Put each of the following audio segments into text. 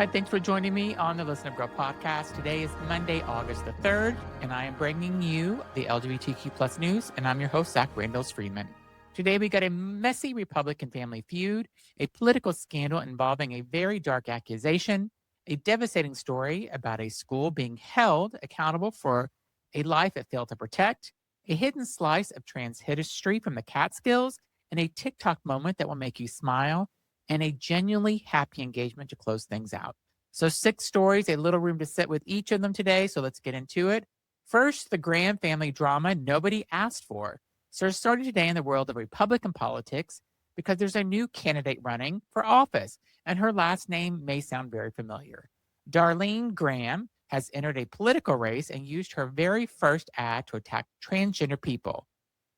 Hi, thanks for joining me on the Listen Up Girl podcast. Today is Monday, August the 3rd, and I am bringing you the LGBTQ plus news, and I'm your host, Zach Randalls-Friedman. Today, we got a messy Republican family feud, a political scandal involving a very dark accusation, a devastating story about a school being held accountable for a life it failed to protect, a hidden slice of trans history from the Catskills, and a TikTok moment that will make you smile, and a genuinely happy engagement to close things out. So 6 stories, a little room to sit with each of them today. So let's get into it. First, the Graham family drama nobody asked for. So it started today in the world of Republican politics because there's a new candidate running for office, and her last name may sound very familiar. Darlene Graham has entered a political race and used her very first ad to attack transgender people,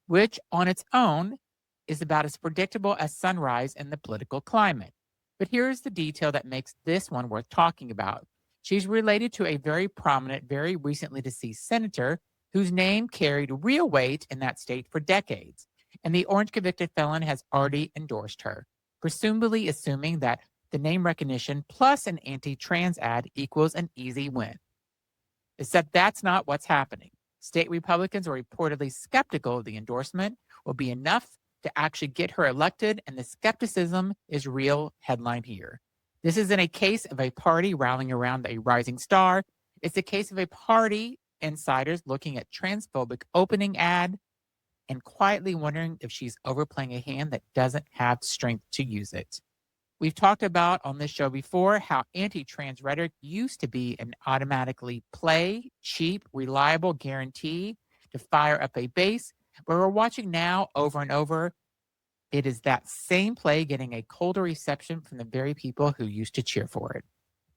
which on its own is about as predictable as sunrise in the political climate. But here's the detail that makes this one worth talking about. She's related to a very prominent, very recently deceased senator whose name carried real weight in that state for decades. And the orange convicted felon has already endorsed her, presumably assuming that the name recognition plus an anti-trans ad equals an easy win. Except that's not what's happening. State Republicans are reportedly skeptical of the endorsement will be enough to actually get her elected, and the skepticism is real. Headline here. This isn't a case of a party rallying around a rising star. It's a case of a party insiders looking at transphobic opening ad and quietly wondering if she's overplaying a hand that doesn't have strength to use it. We've talked about on this show before how anti-trans rhetoric used to be an automatically play, cheap, reliable guarantee to fire up a base, but we're watching now over and over. It is that same play getting a colder reception from the very people who used to cheer for it.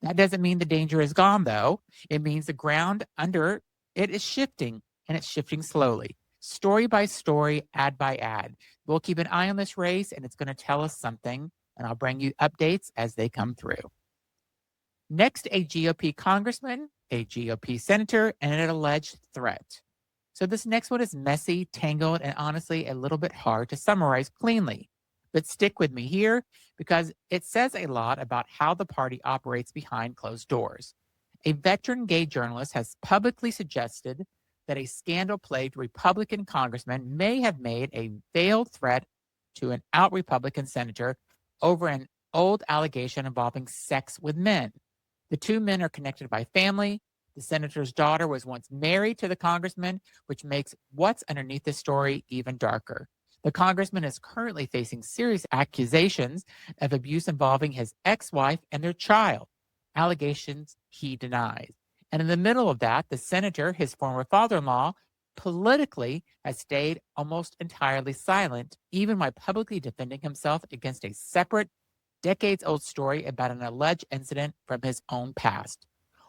That doesn't mean the danger is gone, though. It means the ground under it is shifting, and it's shifting slowly. Story by story, ad by ad. We'll keep an eye on this race, and it's going to tell us something, and I'll bring you updates as they come through. Next, a GOP congressman, a GOP senator, and an alleged threat. So this next one is messy, tangled, and honestly a little bit hard to summarize cleanly. But stick with me here because it says a lot about how the party operates behind closed doors. A veteran gay journalist has publicly suggested that a scandal-plagued Republican congressman may have made a veiled threat to an out Republican senator over an old allegation involving sex with men. The two men are connected by family. The senator's daughter was once married to the congressman, which makes what's underneath the story even darker. The congressman is currently facing serious accusations of abuse involving his ex-wife and their child, allegations he denies. And in the middle of that, the senator, his former father-in-law, politically has stayed almost entirely silent, even while publicly defending himself against a separate, decades-old story about an alleged incident from his own past.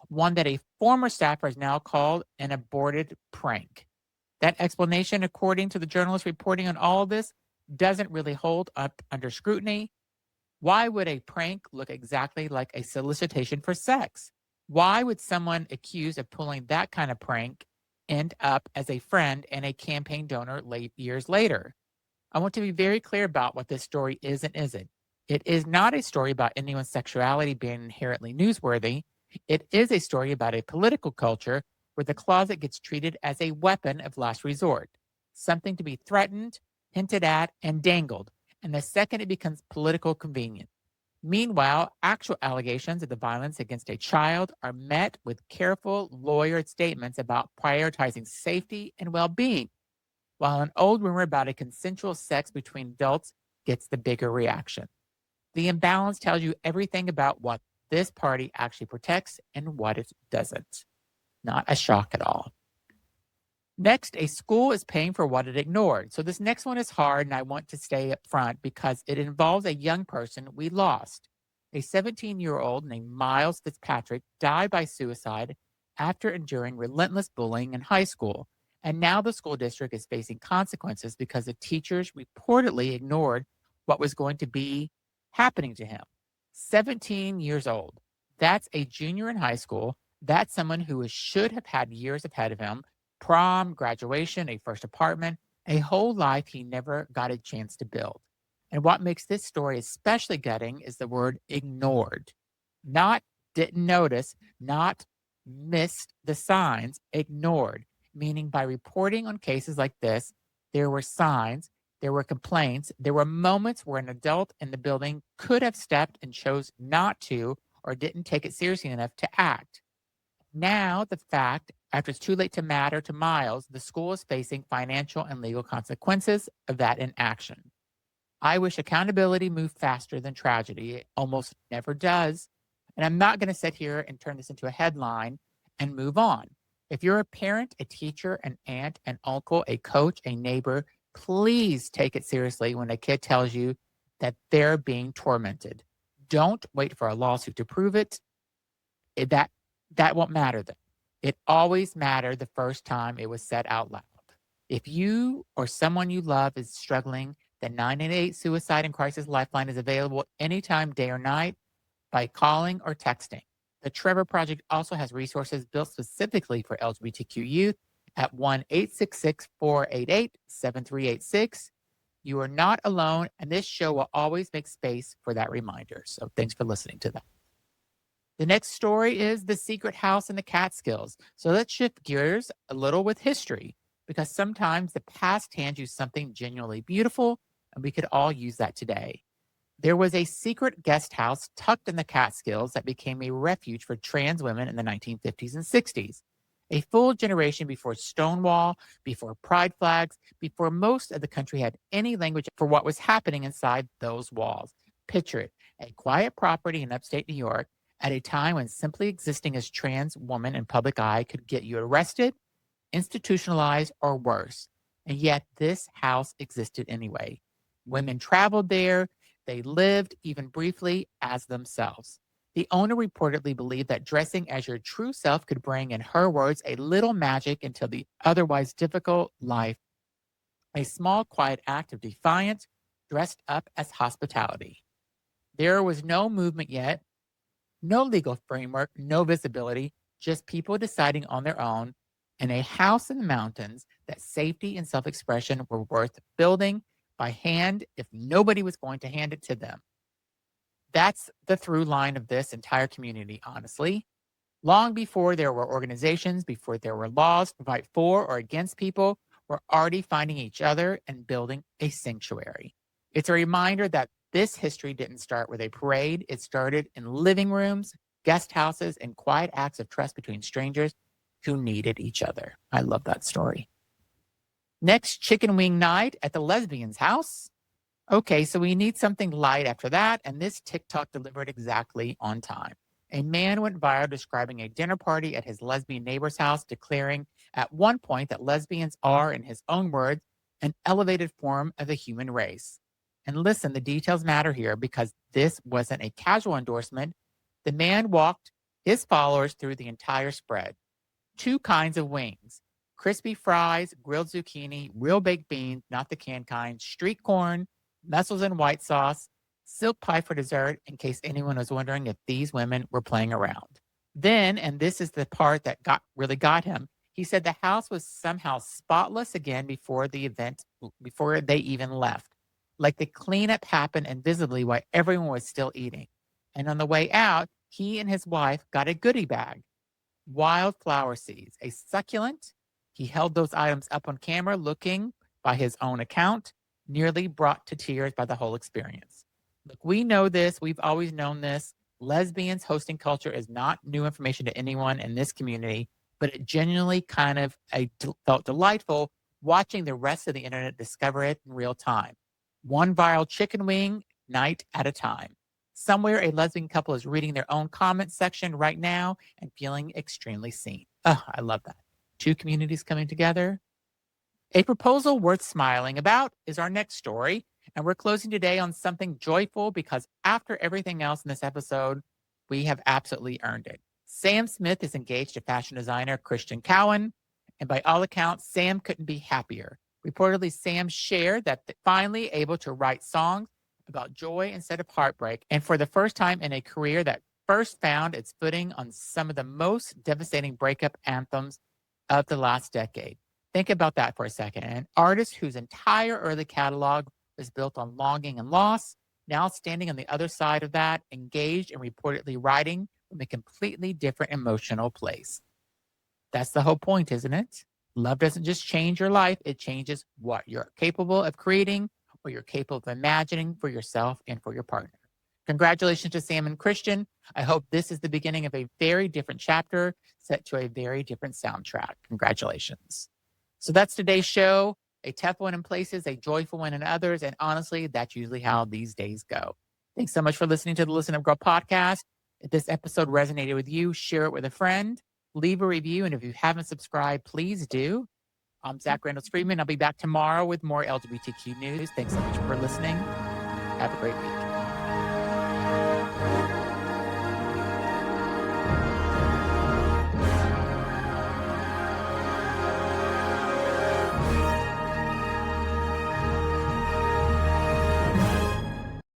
One that a former staffer has now called an aborted prank. That explanation, according to the journalist reporting on all of this, doesn't really hold up under scrutiny. Why would a prank look exactly like a solicitation for sex? Why would someone accused of pulling that kind of prank end up as a friend and a campaign donor years later? I want to be very clear about what this story is and isn't. It is not a story about anyone's sexuality being inherently newsworthy. It is a story about a political culture where the closet gets treated as a weapon of last resort, something to be threatened, hinted at, and dangled, and the second it becomes political convenient. Meanwhile, actual allegations of the violence against a child are met with careful, lawyered statements about prioritizing safety and well-being, while an old rumor about a consensual sex between adults gets the bigger reaction. The imbalance tells you everything about what this party actually protects and what it doesn't. Not a shock at all. Next, a school is paying for what it ignored. So this next one is hard, and I want to stay up front because it involves a young person we lost. A 17-year-old named Miles Fitzpatrick died by suicide after enduring relentless bullying in high school. And now the school district is facing consequences because the teachers reportedly ignored what was going to be happening to him. 17 years old. That's a junior in high school. That's someone who should have had years ahead of him. Prom, graduation, a first apartment, a whole life he never got a chance to build. And what makes this story especially gutting is the word ignored. Not didn't notice, not missed the signs, ignored. Meaning by reporting on cases like this, there were signs, there were complaints, there were moments where an adult in the building could have stepped and chose not to or didn't take it seriously enough to act. Now, the fact, after it's too late to matter to Miles, the school is facing financial and legal consequences of that inaction. I wish accountability moved faster than tragedy. It almost never does. And I'm not going to sit here and turn this into a headline and move on. If you're a parent, a teacher, an aunt, an uncle, a coach, a neighbor, please take it seriously when a kid tells you that they're being tormented. Don't wait for a lawsuit to prove it. That won't matter then. It always mattered the first time it was said out loud. If you or someone you love is struggling, the 988 Suicide and Crisis Lifeline is available anytime, day or night, by calling or texting. The Trevor Project also has resources built specifically for LGBTQ youth at 1-866-488-7386. You are not alone, and this show will always make space for that reminder. So thanks for listening to that. The next story is The Secret House in the Catskills. So let's shift gears a little with history, because sometimes the past hands you something genuinely beautiful, and we could all use that today. There was a secret guest house tucked in the Catskills that became a refuge for trans women in the 1950s and 60s. A full generation before Stonewall, before pride flags, before most of the country had any language for what was happening inside those walls. Picture it, a quiet property in upstate New York at a time when simply existing as trans woman in public eye could get you arrested, institutionalized, or worse. And yet this house existed anyway. Women traveled there. They lived, even briefly, as themselves. The owner reportedly believed that dressing as your true self could bring, in her words, a little magic into the otherwise difficult life. A small, quiet act of defiance dressed up as hospitality. There was no movement yet, no legal framework, no visibility, just people deciding on their own in a house in the mountains that safety and self-expression were worth building by hand if nobody was going to hand it to them. That's the through line of this entire community, honestly. Long before there were organizations, before there were laws to fight for or against people, we're already finding each other and building a sanctuary. It's a reminder that this history didn't start with a parade. It started in living rooms, guest houses, and quiet acts of trust between strangers who needed each other. I love that story. Next, chicken wing night at the lesbian's house. Okay, so we need something light after that, and this TikTok delivered exactly on time. A man went viral describing a dinner party at his lesbian neighbor's house, declaring at one point that lesbians are, in his own words, an elevated form of the human race. And listen, the details matter here because this wasn't a casual endorsement. The man walked his followers through the entire spread. 2 kinds of wings: crispy fries, grilled zucchini, real baked beans, not the canned kind, street corn, mussels and white sauce, silk pie for dessert, in case anyone was wondering if these women were playing around. Then, and this is the part that really got him, he said the house was somehow spotless again before they even left. Like the cleanup happened invisibly while everyone was still eating. And on the way out, he and his wife got a goodie bag: wildflower seeds, a succulent. He held those items up on camera, looking, by his own account, nearly brought to tears by the whole experience. Look, we know this. We've always known this. Lesbians hosting culture is not new information to anyone in this community, but it genuinely felt delightful watching the rest of the internet discover it in real time. One viral chicken wing night at a time. Somewhere a lesbian couple is reading their own comment section right now and feeling extremely seen. Oh, I love that. 2 communities coming together. A proposal worth smiling about is our next story. And we're closing today on something joyful because after everything else in this episode, we have absolutely earned it. Sam Smith is engaged to fashion designer Christian Cowan. And by all accounts, Sam couldn't be happier. Reportedly, Sam shared that finally able to write songs about joy instead of heartbreak. And for the first time in a career that first found its footing on some of the most devastating breakup anthems of the last decade. Think about that for a second. An artist whose entire early catalog was built on longing and loss, now standing on the other side of that, engaged and reportedly writing from a completely different emotional place. That's the whole point, isn't it? Love doesn't just change your life, it changes what you're capable of creating, what you're capable of imagining for yourself and for your partner. Congratulations to Sam and Christian. I hope this is the beginning of a very different chapter set to a very different soundtrack. Congratulations. So that's today's show. A tough one in places, a joyful one in others. And honestly, that's usually how these days go. Thanks so much for listening to the Listen Up Girl podcast. If this episode resonated with you, share it with a friend, leave a review. And if you haven't subscribed, please do. I'm Zach Reynolds Friedman. I'll be back tomorrow with more LGBTQ news. Thanks so much for listening. Have a great week.